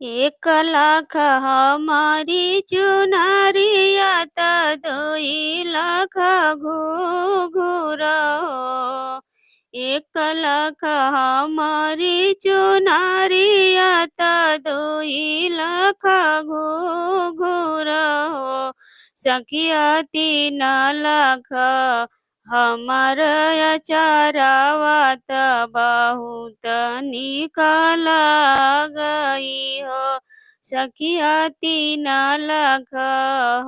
एक लाख हमारी चुनरिया त 2 लाख घुघुरा हो। 1 लाख हमारी चुनरिया त 2 लाख घुघुरा हो। सखिया 3 लाख हमार अचारावा त बहुत निक लागई हो। सखिया 3 लाख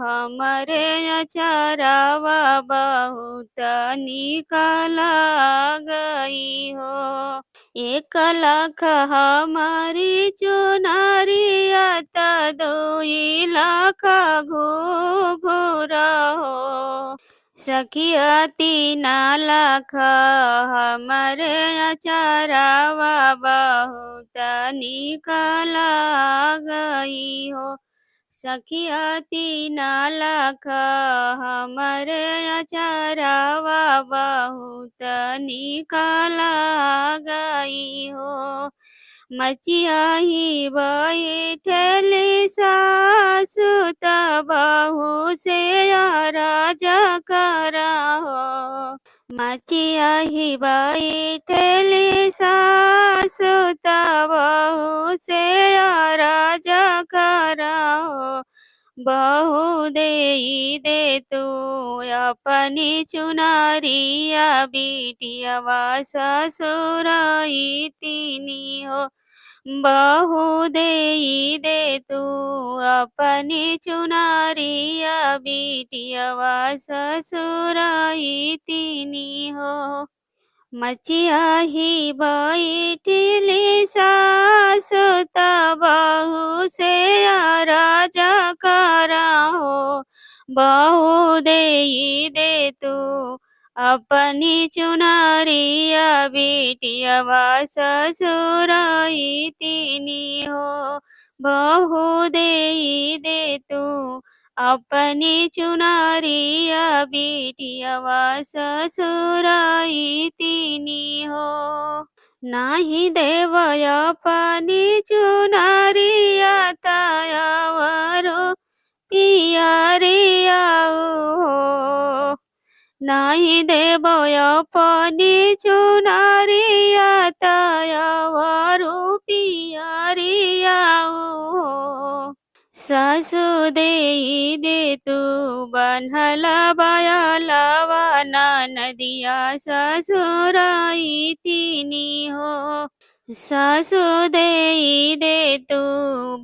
हमरे अचारावा बहुत निक लागई हो। 1 लाख हमारी चुनरिया त 2 लाख घुघुरा हो। सखिया 3 लाख हमरे अचारावा बहुत निक लागई हो। सखिया 3 लाख हमरे अचारावा बहुत निक लागई हो। मचिया ही बैठली सासु त बहू से अरज करा हो। मचिया ही बैठली सासु त बहू से अरज करा हो। बहू देई दे तू अपनी चुनरिया बिटियावा ससुराई तिनी हो। बहू देई दे तू अपनी चुनरिया बिटियावा ससुराई तिनी हो। मचिया ही बैठली सासु त बहू से अरज करा हो। बहू देई दे तू अपनी चुनरिया बिटियावा ससुराई तिनी हो। बहू देई दे तू अपनी चुनरिया बिटियावा ससुराई तिनी हो। नाही देव अपनी चुनरिया तयावरो पियरिया हो। नाही देव अपनी चुनरिया तयावरो पियरिया हो। सासु देई दे तू बन्हला बयलवा नदिया ससुराई तिनी हो। सासु देई दे तू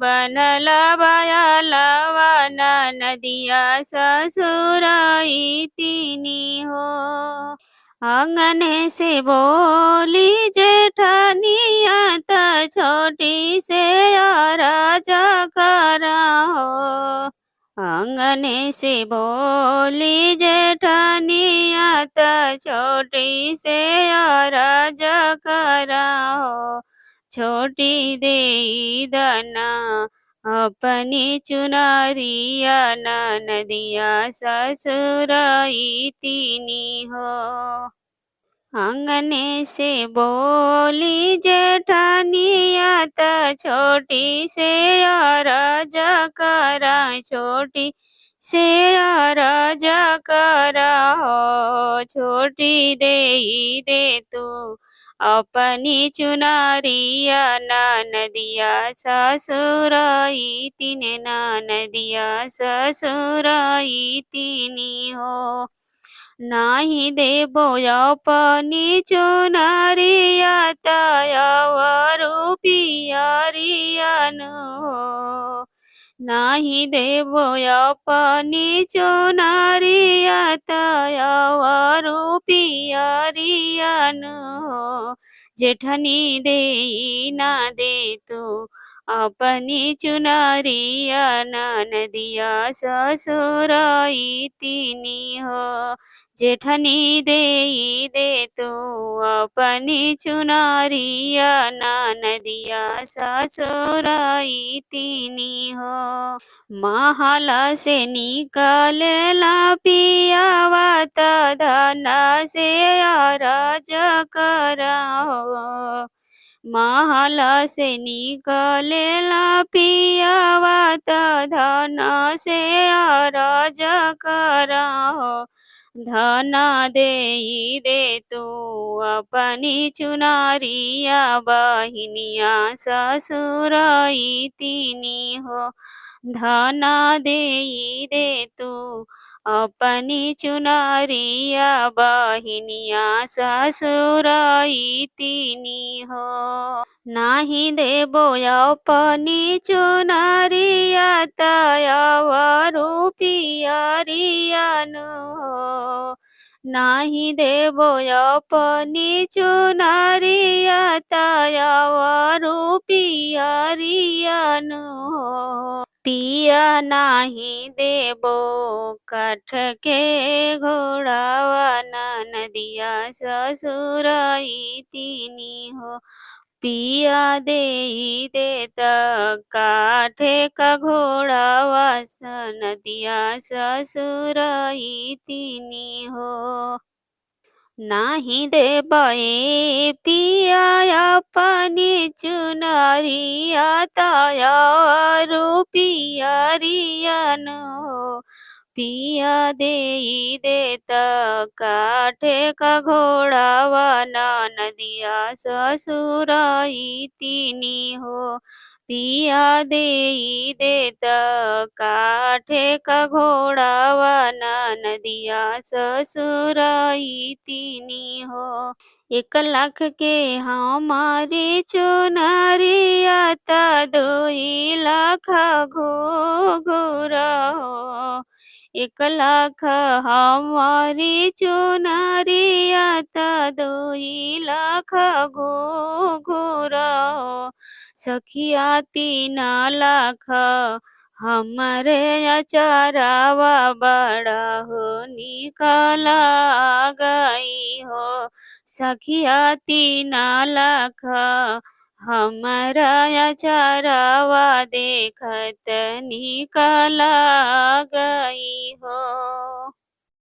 बन्हला बयलवा नदिया ससुराई तिनी हो। आंगने से बोली जेठनिया त छोटी से अरज करा हो। आंगने से बोली जेठनिया त छोटी से अरज करा हो। छोटी देई दना अपनी चुनरिया नदिया ससुराई तिनी हो। आंगने से बोली जेठनिया त छोटी से अरज करा। छोटी से अरज करा हो। छोटी देई दे तू अपनी चुनरिया नदिया ससुराई तिने नदिया ससुराई तिनी हो। नाही देबो अपनी चुनरिया तयावरो पियरिया हो। नाही देबो अपनी चुनरिया तयावरो पियरिया हो। जेठनी देई ना दे तू अपनी चुनरिया नदिया ससुराई तिनी हो। जेठनी देई दे तू अपनी चुनरिया नदिया ससुराई तिनी हो। महल से निकलेला पियावा त धन से अरज करा हो। महल से निकलेला पियवा त धन से अरज करहो। धन देई दे तू अपनी चुनरिया बहिनिया ससुरइतिनी हो। धन देई दे तू अपनी चुनरिया बहिनिया ससुरइतिनी हो। नाही देबो अपनी चुनरिया तयवरु पियरियनु हो। नाही देबो अपनी चुनरिया तयवरु पियरियनु हो। पिया नाही देबो काठ के घोड़ावा नदिया ससुरइतिनी हो। पिया देई देत काठे का घोड़ावा नदिया ससुरइतिनी हो। नाही देबए पिया अपनी चुनरिया तयवरु पियरियनु हो। पिया देई देत काठे का घोड़ावा नदिया ससुरइतिनी हो। पिया देई देत काठे का घोड़ावा नदिया ससुरइतिनी हो। 1,00,000 के हमारी चुनरिया त 2,00,000 घुघुर हो। 1,00,000 हमारी चुनरिया त 2,00,000 घुघुर हो। सखिया 3,00,000 हमरे अचरवा बड़ा हो निकल गई हो। सखिया 3,00,000 हमरा अचरवा देखत निकल गई हो।